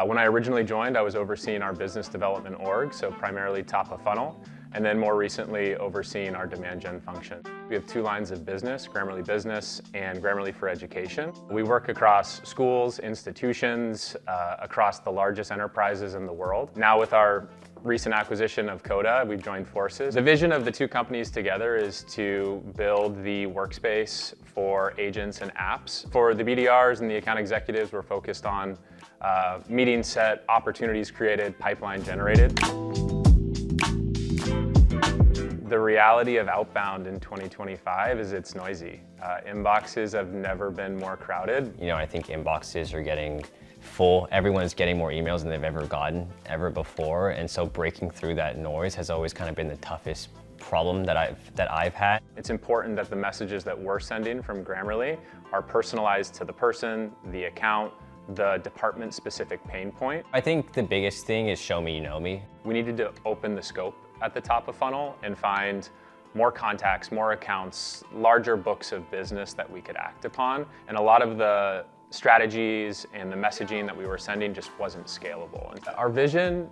When I originally joined, I was overseeing our business development org, so primarily top of funnel, and then more recently overseeing our demand gen function. We have two lines of business, Grammarly Business and Grammarly for Education. We work across schools, institutions, across the largest enterprises in the world. Now with our recent acquisition of Coda, we've joined forces. The vision of the two companies together is to build the workspace for agents and apps. For the BDRs and the account executives, we're focused on meeting set, opportunities created, pipeline generated. The reality of outbound in 2025 is it's noisy. Inboxes have never been more crowded. You know, I think inboxes are getting full. Everyone's getting more emails than they've ever gotten before. And so breaking through that noise has always kind of been the toughest problem that I've had. It's important that the messages that we're sending from Grammarly are personalized to the person, the account, the department-specific pain point. I think the biggest thing is show me you know me. We needed to open the scope at the top of funnel and find more contacts, more accounts, larger books of business that we could act upon. And a lot of the strategies and the messaging that we were sending just wasn't scalable. And our vision,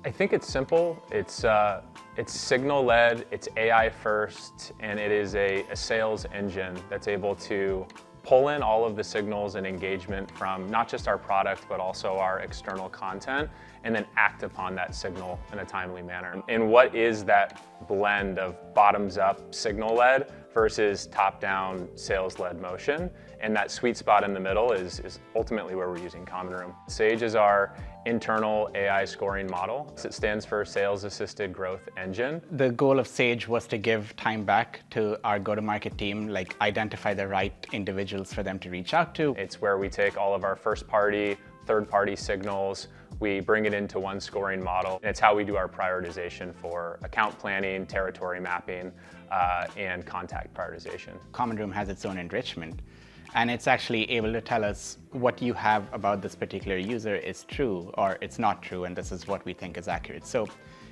I think it's simple. It's signal-led, it's AI first, and it is a sales engine that's able to pull in all of the signals and engagement from not just our product, but also our external content, and then act upon that signal in a timely manner. And what is that blend of bottoms-up signal-led versus top-down sales-led motion? And that sweet spot in the middle is ultimately where we're using Common Room. Sage is our internal AI scoring model. It stands for Sales Assisted Growth Engine. The goal of Sage was to give time back to our go-to-market team, like identify the right individuals for them to reach out to. It's where we take all of our first-party, third-party signals, we bring it into one scoring model, and it's how we do our prioritization for account planning, territory mapping, and contact prioritization. Common Room has its own enrichment, and it's actually able to tell us what you have about this particular user is true or it's not true, and this is what we think is accurate. So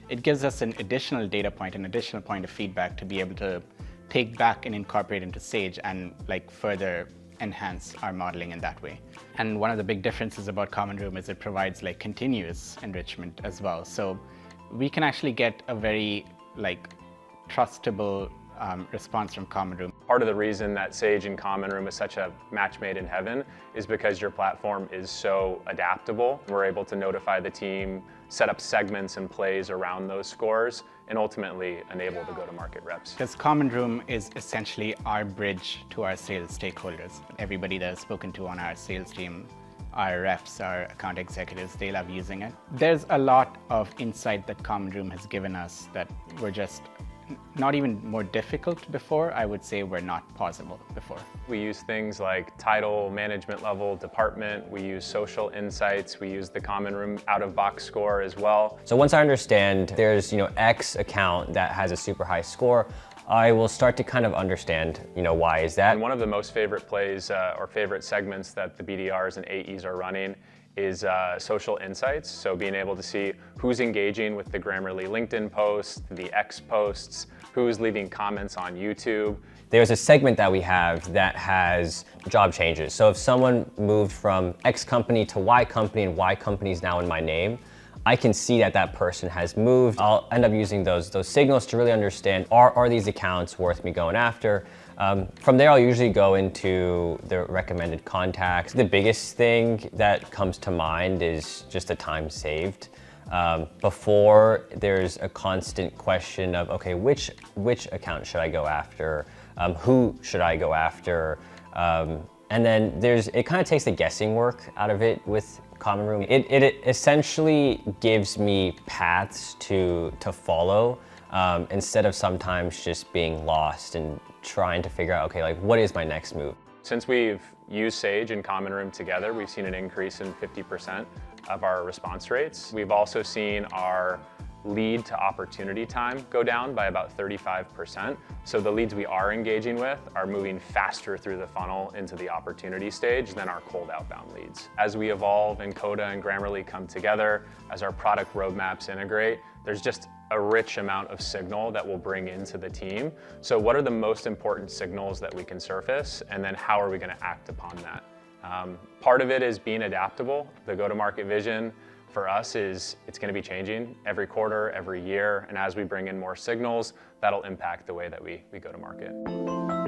it gives us an additional data point, an additional point of feedback to be able to take back and incorporate into Sage and like further enhance our modeling in that way. And one of the big differences about Common Room is it provides like continuous enrichment as well. So we can actually get a very like trustable response from Common Room. Part of the reason that Sage and Common Room is such a match made in heaven is because your platform is so adaptable. We're able to notify the team, set up segments and plays around those scores, and ultimately enable the go-to-market reps. Because Common Room is essentially our bridge to our sales stakeholders. Everybody that I've spoken to on our sales team, our reps, our account executives, they love using it. There's a lot of insight that Common Room has given us that were just not even more difficult before, I would say were not possible before. We use things like title, management level, department. We use social insights. We use the Common Room out-of-box score as well. So once I understand there's X account that has a super high score, I will start to kind of understand, why is that? And one of the most favorite plays or favorite segments that the BDRs and AEs are running is social insights. So being able to see who's engaging with the Grammarly LinkedIn posts, the X posts, who's leaving comments on YouTube. There's a segment that we have that has job changes. So if someone moved from X company to Y company and Y company is now in my name, I can see that that person has moved. I'll end up using those signals to really understand, are these accounts worth me going after? From there, I'll usually go into the recommended contacts. The biggest thing that comes to mind is just the time saved. Before, there's a constant question of, okay, which account should I go after? Who should I go after? And then it kind of takes the guessing work out of it with Common Room. It essentially gives me paths to follow instead of sometimes just being lost and trying to figure out, okay, like what is my next move? Since we've used Sage and Common Room together, we've seen an increase in 50% of our response rates. We've also seen our lead to opportunity time go down by about 35%. So the leads we are engaging with are moving faster through the funnel into the opportunity stage than our cold outbound leads. As we evolve and Coda and Grammarly come together, as our product roadmaps integrate, there's just a rich amount of signal that we'll bring into the team. So what are the most important signals that we can surface, and then how are we going to act upon that? Part of it is being adaptable. The go-to-market vision for us is it's going to be changing every quarter, every year, and as we bring in more signals, that'll impact the way that we go to market.